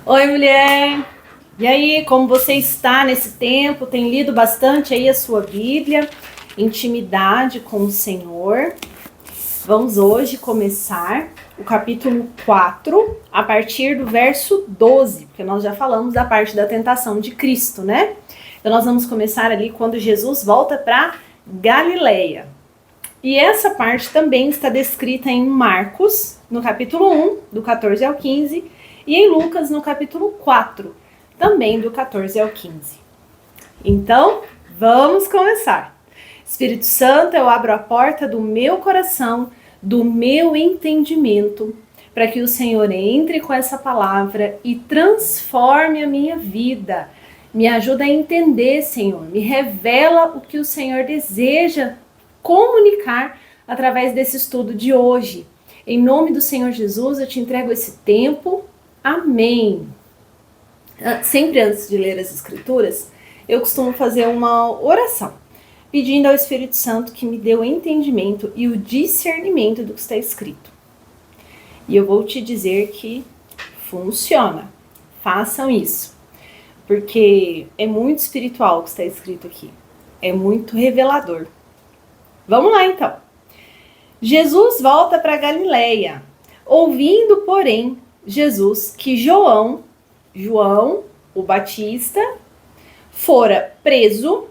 Oi, mulher! E aí, como você está nesse tempo? Tem lido bastante aí a sua Bíblia? Intimidade com o Senhor. Vamos hoje começar o capítulo 4, a partir do verso 12, porque nós já falamos da parte da tentação de Cristo, né? Então nós vamos começar ali quando Jesus volta para Galileia. E essa parte também está descrita em Marcos, no capítulo 1, do 14 ao 15, e em Lucas, no capítulo 4, também do 14 ao 15. Então, vamos começar. Espírito Santo, eu abro a porta do meu coração, do meu entendimento, para que o Senhor entre com essa palavra e transforme a minha vida. Me ajuda a entender, Senhor. Me revela o que o Senhor deseja comunicar através desse estudo de hoje. Em nome do Senhor Jesus, eu te entrego esse tempo. Amém. Sempre antes de ler as Escrituras, eu costumo fazer uma oração, pedindo ao Espírito Santo que me dê o entendimento e o discernimento do que está escrito. E eu vou te dizer que funciona. Façam isso. Porque é muito espiritual o que está escrito aqui. É muito revelador. Vamos lá, então. Jesus volta para Galileia. Ouvindo, porém, Jesus que João, o Batista, fora preso,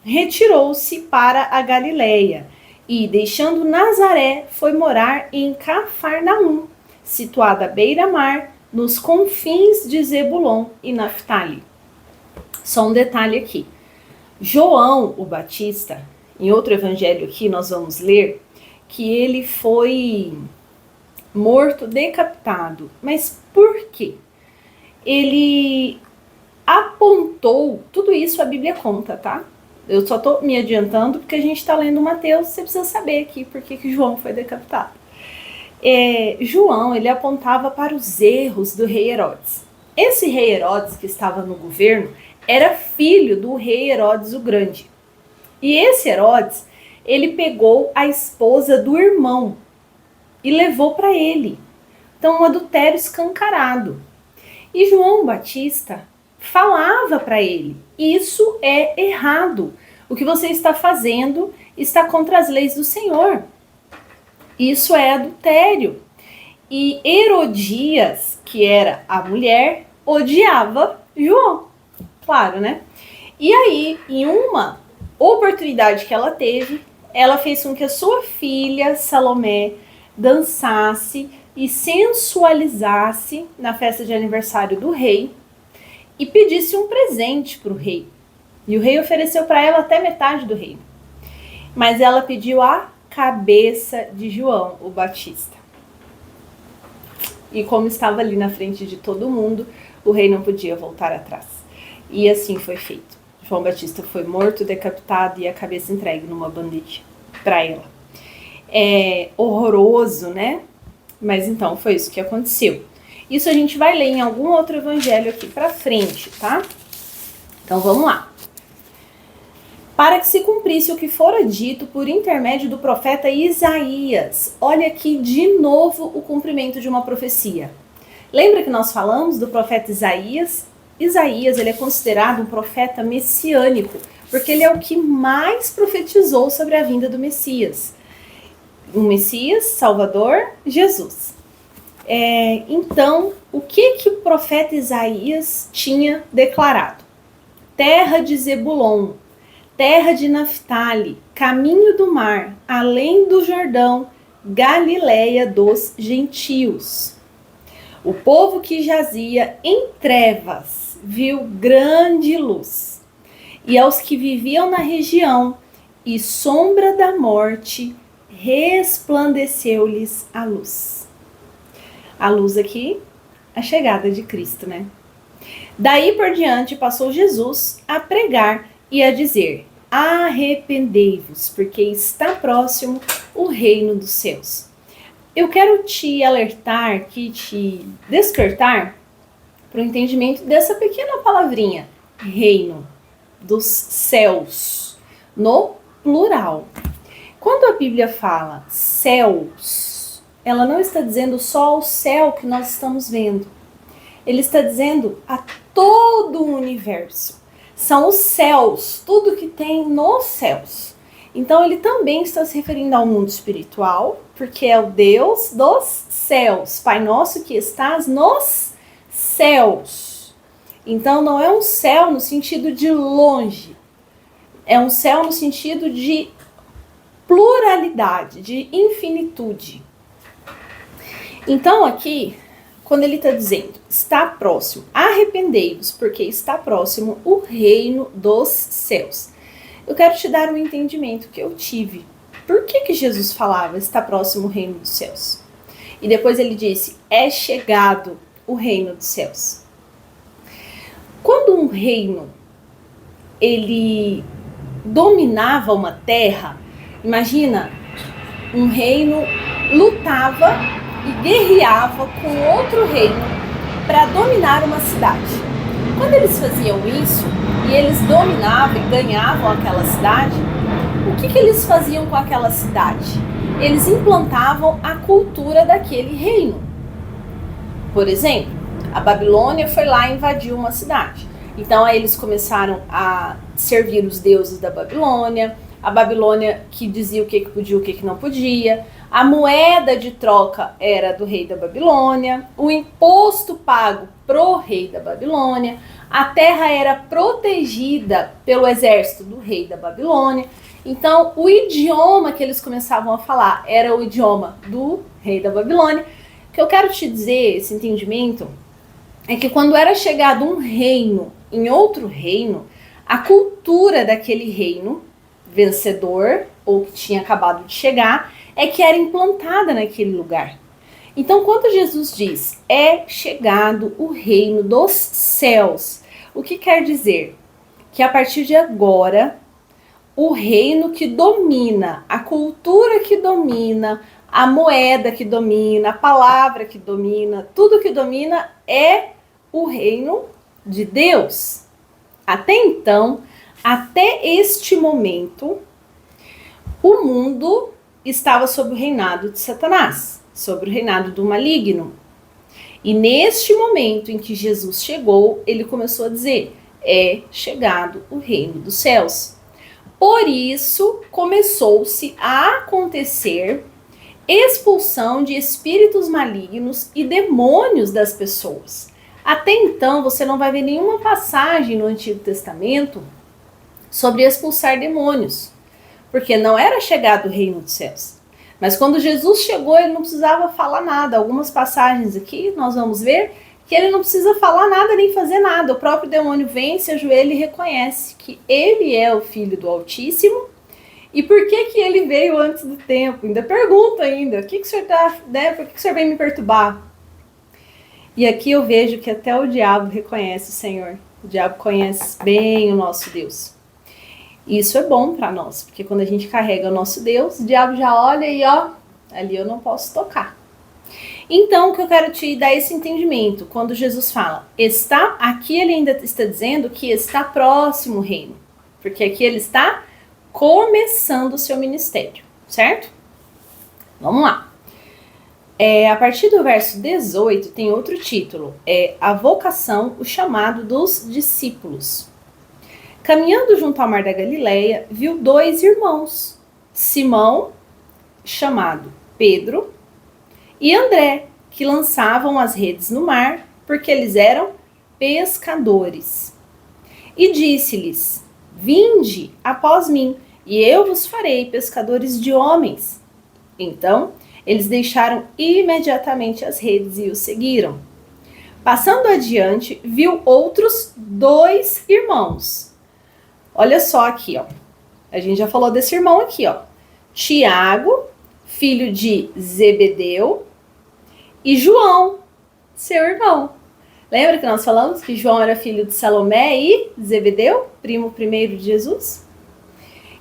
retirou-se para a Galileia e, deixando Nazaré, foi morar em Cafarnaum, situada à beira-mar, nos confins de Zebulon e Naftali. Só um detalhe aqui. João, o Batista, em outro evangelho aqui nós vamos ler que ele foi morto, decapitado. Mas por quê? Ele apontou, tudo isso a Bíblia conta, tá? Eu só tô me adiantando porque a gente tá lendo Mateus, você precisa saber aqui por que João foi decapitado. João, ele apontava para os erros do rei Herodes. Esse rei Herodes que estava no governo era filho do rei Herodes o Grande. E esse Herodes, ele pegou a esposa do irmão e levou para ele. Então, um adultério escancarado. E João Batista falava para ele, isso é errado. O que você está fazendo está contra as leis do Senhor. Isso é adultério. E Herodias, que era a mulher, odiava João. Claro, né? E aí, em uma oportunidade que ela teve, ela fez com que a sua filha, Salomé, dançasse e sensualizasse na festa de aniversário do rei e pedisse um presente para o rei. E o rei ofereceu para ela até metade do reino. Mas ela pediu a cabeça de João, o Batista. E como estava ali na frente de todo mundo, o rei não podia voltar atrás. E assim foi feito. João Batista foi morto, decapitado e a cabeça entregue numa bandeja para ela. É horroroso, né? Mas então foi isso que aconteceu. Isso a gente vai ler em algum outro evangelho aqui pra frente, tá? Então vamos lá. Para que se cumprisse o que fora dito por intermédio do profeta Isaías. Olha aqui de novo o cumprimento de uma profecia. Lembra que nós falamos do profeta Isaías? Isaías, ele é considerado um profeta messiânico, porque ele é o que mais profetizou sobre a vinda do Messias. O Messias, Salvador, Jesus. Então, o que o profeta Isaías tinha declarado? Terra de Zebulon, terra de Naftali, caminho do mar, além do Jordão, Galileia dos gentios. O povo que jazia em trevas viu grande luz, e aos que viviam na região e sombra da morte, resplandeceu-lhes a luz. A luz aqui, a chegada de Cristo, né? Daí por diante passou Jesus a pregar e a dizer: arrependei-vos, porque está próximo o reino dos céus. Eu quero te alertar, te despertar para o entendimento dessa pequena palavrinha, reino dos céus, no plural. Quando a Bíblia fala céus, ela não está dizendo só o céu que nós estamos vendo. Ele está dizendo a todo o universo. São os céus, tudo que tem nos céus. Então ele também está se referindo ao mundo espiritual, porque é o Deus dos céus. Pai nosso que estás nos céus. Então não é um céu no sentido de longe. É um céu no sentido de pluralidade, de infinitude. Então aqui, quando ele está dizendo, está próximo, arrependei-vos, porque está próximo o reino dos céus. Eu quero te dar um entendimento que eu tive. Por que Jesus falava, está próximo o reino dos céus? E depois ele disse, é chegado o reino dos céus. Quando um reino, ele dominava uma terra, imagina, um reino lutava e guerreava com outro reino para dominar uma cidade. Quando eles faziam isso, e eles dominavam e ganhavam aquela cidade, o que eles faziam com aquela cidade? Eles implantavam a cultura daquele reino. Por exemplo, a Babilônia foi lá e invadiu uma cidade. Então aí eles começaram a servir os deuses da Babilônia, a Babilônia que dizia o que podia e o que não podia, a moeda de troca era do rei da Babilônia, o imposto pago pro rei da Babilônia, a terra era protegida pelo exército do rei da Babilônia. Então o idioma que eles começavam a falar era o idioma do rei da Babilônia. O que eu quero te dizer, esse entendimento, é que quando era chegado um reino em outro reino, a cultura daquele reino vencedor, ou que tinha acabado de chegar, é que era implantada naquele lugar. Então, quando Jesus diz, é chegado o reino dos céus, o que quer dizer? Que a partir de agora, o reino que domina, a cultura que domina, a moeda que domina, a palavra que domina, tudo que domina é o reino de Deus. Até então, até este momento, o mundo estava sob o reinado de Satanás, sob o reinado do maligno. E neste momento em que Jesus chegou, ele começou a dizer, é chegado o reino dos céus. Por isso, começou-se a acontecer expulsão de espíritos malignos e demônios das pessoas. Até então, você não vai ver nenhuma passagem no Antigo Testamento sobre expulsar demônios, porque não era chegado o reino dos céus. Mas quando Jesus chegou, ele não precisava falar nada. Algumas passagens aqui, nós vamos ver que ele não precisa falar nada nem fazer nada. O próprio demônio vem, se ajoelha e reconhece que ele é o Filho do Altíssimo. E por que ele veio antes do tempo? Ainda pergunta ainda, o que o senhor tá, né? Por que o senhor vem me perturbar? E aqui eu vejo que até o diabo reconhece o Senhor. O diabo conhece bem o nosso Deus. E isso é bom para nós, porque quando a gente carrega o nosso Deus, o diabo já olha e ó, ali eu não posso tocar. Então, o que eu quero te dar esse entendimento, quando Jesus fala, está, aqui ele ainda está dizendo que está próximo o reino, porque aqui ele está começando o seu ministério, certo? Vamos lá. A partir do verso 18 tem outro título, a vocação, o chamado dos discípulos. Caminhando junto ao mar da Galileia, viu 2 irmãos, Simão, chamado Pedro, e André, que lançavam as redes no mar, porque eles eram pescadores. E disse-lhes, vinde após mim, e eu vos farei pescadores de homens. Então, eles deixaram imediatamente as redes e o seguiram. Passando adiante, viu outros 2 irmãos. Olha só aqui, ó. A gente já falou desse irmão aqui, ó. Tiago, filho de Zebedeu, e João, seu irmão. Lembra que nós falamos que João era filho de Salomé e Zebedeu, primo primeiro de Jesus?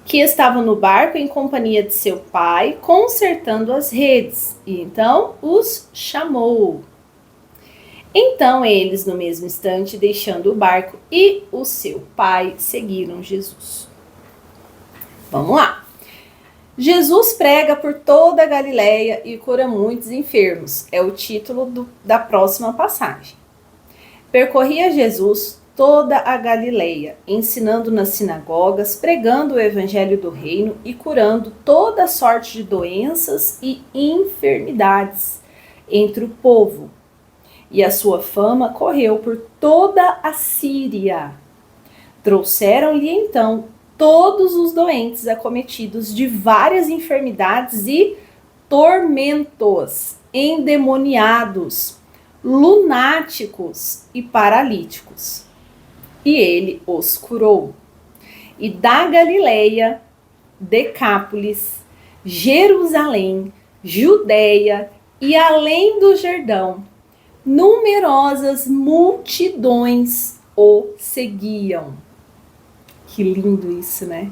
Que estavam no barco em companhia de seu pai, consertando as redes. E então os chamou. Então eles, no mesmo instante, deixando o barco e o seu pai, seguiram Jesus. Vamos lá. Jesus prega por toda a Galileia e cura muitos enfermos. É o título da próxima passagem. Percorria Jesus toda a Galileia, ensinando nas sinagogas, pregando o evangelho do reino e curando toda sorte de doenças e enfermidades entre o povo. E a sua fama correu por toda a Síria. Trouxeram-lhe então todos os doentes acometidos de várias enfermidades e tormentos, endemoniados, lunáticos e paralíticos. E ele os curou. E da Galileia, Decápolis, Jerusalém, Judeia e além do Jordão, numerosas multidões o seguiam. Que lindo isso, né?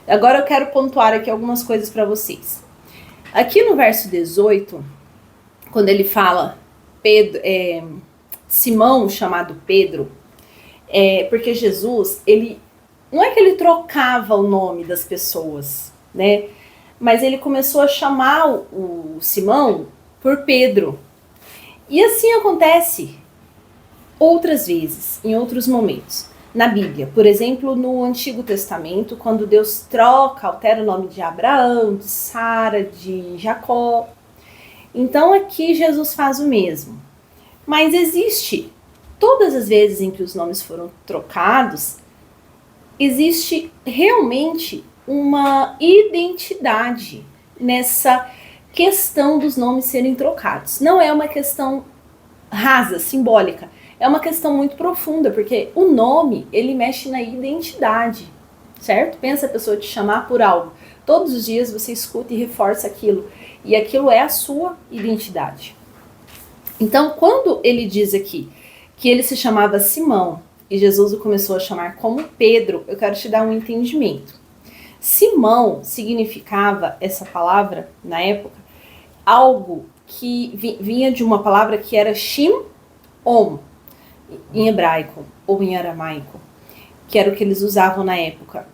Agora eu quero pontuar aqui algumas coisas para vocês. Aqui no verso 18, quando ele fala Simão, chamado Pedro, porque Jesus, ele não é que ele trocava o nome das pessoas, né? Mas ele começou a chamar o Simão por Pedro. E assim acontece outras vezes, em outros momentos. Na Bíblia, por exemplo, no Antigo Testamento, quando Deus altera o nome de Abraão, de Sara, de Jacó. Então aqui Jesus faz o mesmo. Mas existe, todas as vezes em que os nomes foram trocados, existe realmente uma identidade nessa questão dos nomes serem trocados. Não é uma questão rasa, simbólica. É uma questão muito profunda, porque o nome, ele mexe na identidade, certo? Pensa a pessoa te chamar por algo. Todos os dias você escuta e reforça aquilo. E aquilo é a sua identidade. Então, quando ele diz aqui que ele se chamava Simão e Jesus o começou a chamar como Pedro, eu quero te dar um entendimento. Simão significava, essa palavra, na época, algo que vinha de uma palavra que era Shimon, em hebraico ou em aramaico, que era o que eles usavam na época.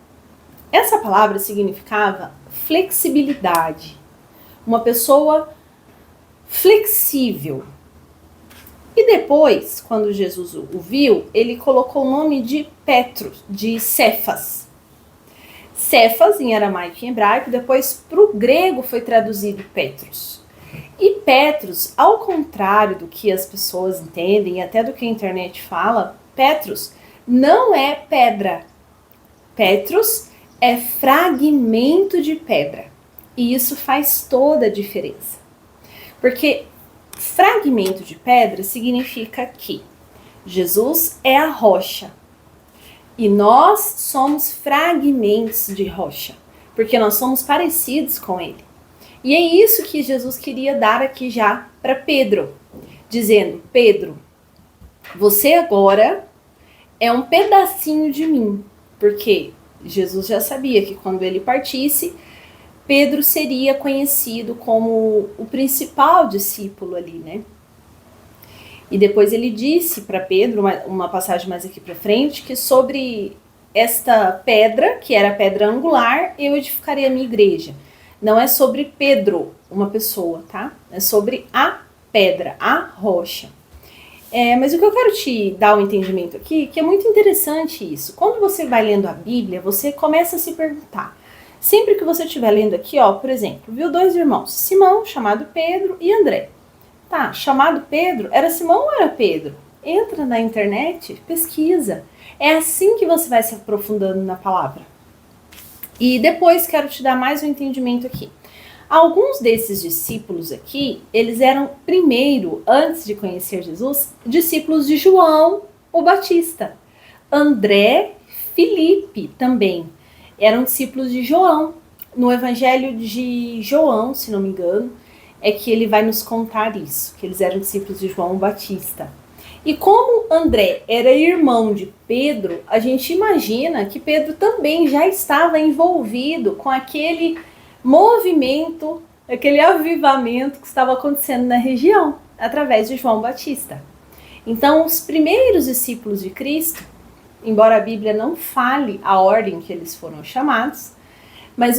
Essa palavra significava flexibilidade, uma pessoa flexível. E depois, quando Jesus o viu, ele colocou o nome de Petros, de Cefas. Cefas em aramaico e em hebraico, depois para o grego foi traduzido Petros. E Petros, ao contrário do que as pessoas entendem, e até do que a internet fala, Petros não é pedra. Petros é fragmento de pedra. E isso faz toda a diferença. Porque fragmento de pedra significa que Jesus é a rocha. E nós somos fragmentos de rocha. Porque nós somos parecidos com ele. E é isso que Jesus queria dar aqui já para Pedro, dizendo: Pedro, você agora é um pedacinho de mim, porque Jesus já sabia que quando ele partisse, Pedro seria conhecido como o principal discípulo ali, né? E depois ele disse para Pedro, uma passagem mais aqui para frente, que sobre esta pedra, que era a pedra angular, eu edificarei a minha igreja. Não é sobre Pedro, uma pessoa, tá? É sobre a pedra, a rocha. Mas o que eu quero te dar um entendimento aqui, que é muito interessante isso. Quando você vai lendo a Bíblia, você começa a se perguntar. Sempre que você estiver lendo aqui, ó, por exemplo, viu dois irmãos, Simão, chamado Pedro, e André. Tá, chamado Pedro, era Simão ou era Pedro? Entra na internet, pesquisa. É assim que você vai se aprofundando na palavra. E depois quero te dar mais um entendimento aqui. Alguns desses discípulos aqui, eles eram primeiro, antes de conhecer Jesus, discípulos de João o Batista. André, Filipe também eram discípulos de João. No Evangelho de João, se não me engano, é que ele vai nos contar isso, que eles eram discípulos de João o Batista. E como André era irmão de Pedro, a gente imagina que Pedro também já estava envolvido com aquele movimento, aquele avivamento que estava acontecendo na região, através de João Batista. Então, os primeiros discípulos de Cristo, embora a Bíblia não fale a ordem que eles foram chamados, mas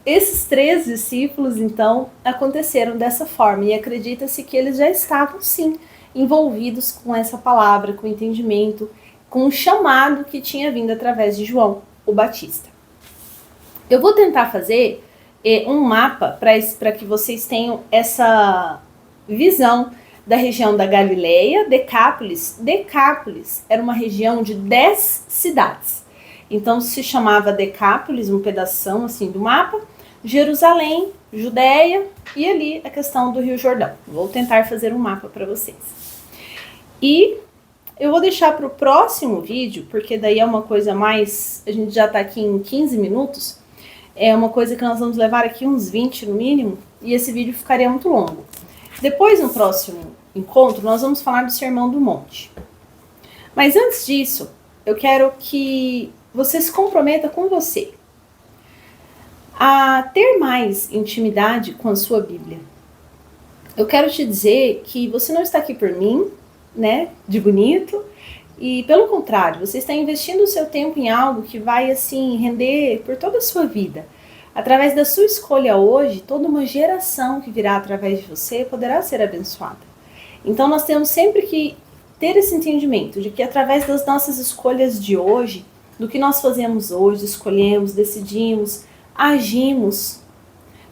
esses 3 discípulos, então, aconteceram dessa forma. E acredita-se que eles já estavam, sim, envolvidos com essa palavra, com o entendimento, com o chamado que tinha vindo através de João, o Batista. Eu vou tentar fazer um mapa para que vocês tenham essa visão da região da Galileia, Decápolis. Decápolis era uma região de 10 cidades. Então se chamava Decápolis, um pedação assim do mapa, Jerusalém, Judéia e ali a questão do Rio Jordão. Vou tentar fazer um mapa para vocês. E eu vou deixar para o próximo vídeo, porque daí é uma coisa mais... A gente já está aqui em 15 minutos. É uma coisa que nós vamos levar aqui uns 20 no mínimo. E esse vídeo ficaria muito longo. Depois, no próximo encontro, nós vamos falar do Sermão do Monte. Mas antes disso, eu quero que você se comprometa com você a ter mais intimidade com a sua Bíblia. Eu quero te dizer que você não está aqui por mim, né, de bonito, e pelo contrário, você está investindo o seu tempo em algo que vai, assim, render por toda a sua vida. Através da sua escolha hoje, toda uma geração que virá através de você poderá ser abençoada. Então nós temos sempre que ter esse entendimento de que através das nossas escolhas de hoje, do que nós fazemos hoje, escolhemos, decidimos, agimos,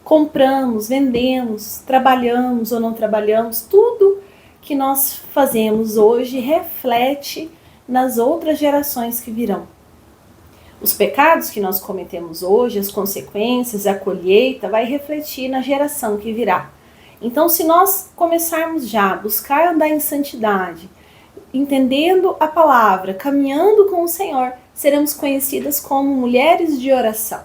compramos, vendemos, trabalhamos ou não trabalhamos, tudo que nós fazemos hoje reflete nas outras gerações que virão. Os pecados que nós cometemos hoje, as consequências, a colheita, vai refletir na geração que virá. Então, se nós começarmos já a buscar andar em santidade, entendendo a palavra, caminhando com o Senhor, seremos conhecidas como mulheres de oração.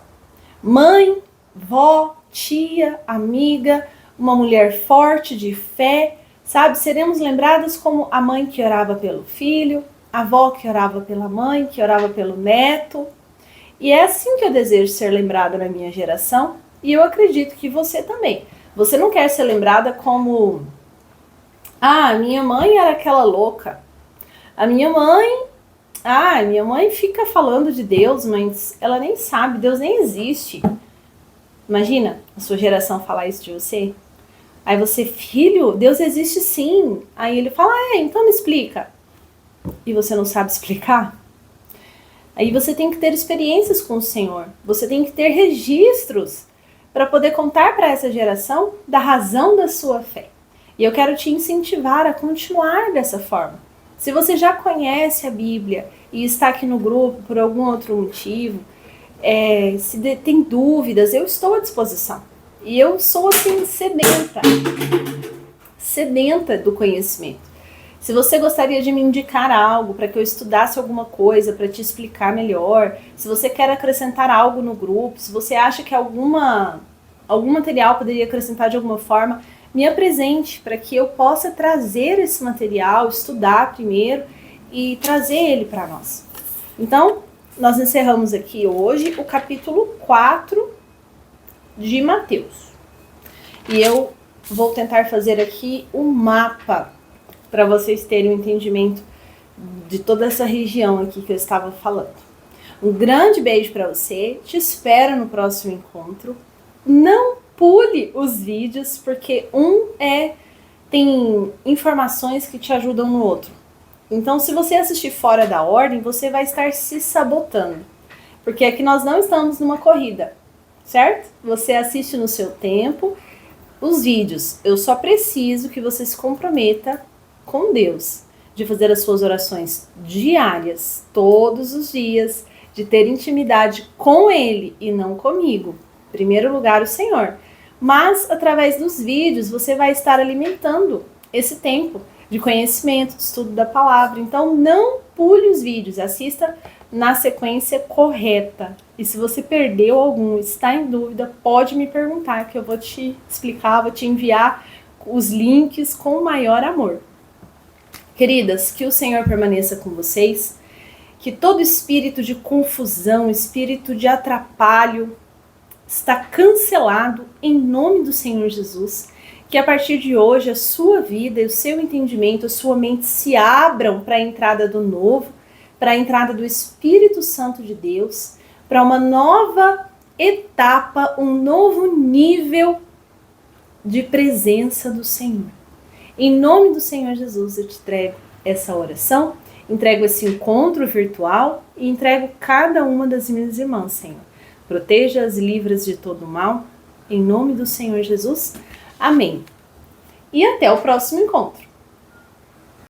Mãe, vó, tia, amiga, uma mulher forte de fé, sabe? Seremos lembradas como a mãe que orava pelo filho, a avó que orava pela mãe, que orava pelo neto. E é assim que eu desejo ser lembrada na minha geração, e eu acredito que você também. Você não quer ser lembrada como: ah, minha mãe era aquela louca. A minha mãe fica falando de Deus, mas ela nem sabe, Deus nem existe. Imagina a sua geração falar isso de você. Aí você: filho, Deus existe sim. Aí ele fala: então me explica. E você não sabe explicar? Aí você tem que ter experiências com o Senhor. Você tem que ter registros para poder contar para essa geração da razão da sua fé. E eu quero te incentivar a continuar dessa forma. Se você já conhece a Bíblia e está aqui no grupo por algum outro motivo, tem dúvidas, eu estou à disposição. E eu sou assim sedenta do conhecimento. Se você gostaria de me indicar algo para que eu estudasse alguma coisa, para te explicar melhor, se você quer acrescentar algo no grupo, se você acha que algum material poderia acrescentar de alguma forma, me apresente para que eu possa trazer esse material, estudar primeiro e trazer ele para nós. Então, nós encerramos aqui hoje o capítulo 4 de Mateus. E eu vou tentar fazer aqui um mapa para vocês terem um entendimento de toda essa região aqui que eu estava falando. Um grande beijo para você, te espero no próximo encontro. Não pule os vídeos, porque tem informações que te ajudam no outro. Então, se você assistir fora da ordem, você vai estar se sabotando. Porque aqui nós não estamos numa corrida, certo? Você assiste no seu tempo os vídeos. Eu só preciso que você se comprometa com Deus, de fazer as suas orações diárias, todos os dias, de ter intimidade com Ele e não comigo. Em primeiro lugar, o Senhor. Mas, através dos vídeos, você vai estar alimentando esse tempo de conhecimento, de estudo da palavra. Então, não pule os vídeos, assista na sequência correta. E se você perdeu algum, está em dúvida, pode me perguntar, que eu vou te explicar, vou te enviar os links com o maior amor. Queridas, que o Senhor permaneça com vocês, que todo espírito de confusão, espírito de atrapalho está cancelado em nome do Senhor Jesus, que a partir de hoje a sua vida e o seu entendimento, a sua mente se abram para a entrada do novo, para a entrada do Espírito Santo de Deus, para uma nova etapa, um novo nível de presença do Senhor. Em nome do Senhor Jesus, eu te entrego essa oração, entrego esse encontro virtual e entrego cada uma das minhas irmãs, Senhor. Proteja-as e livra-as de todo mal. Em nome do Senhor Jesus. Amém. E até o próximo encontro.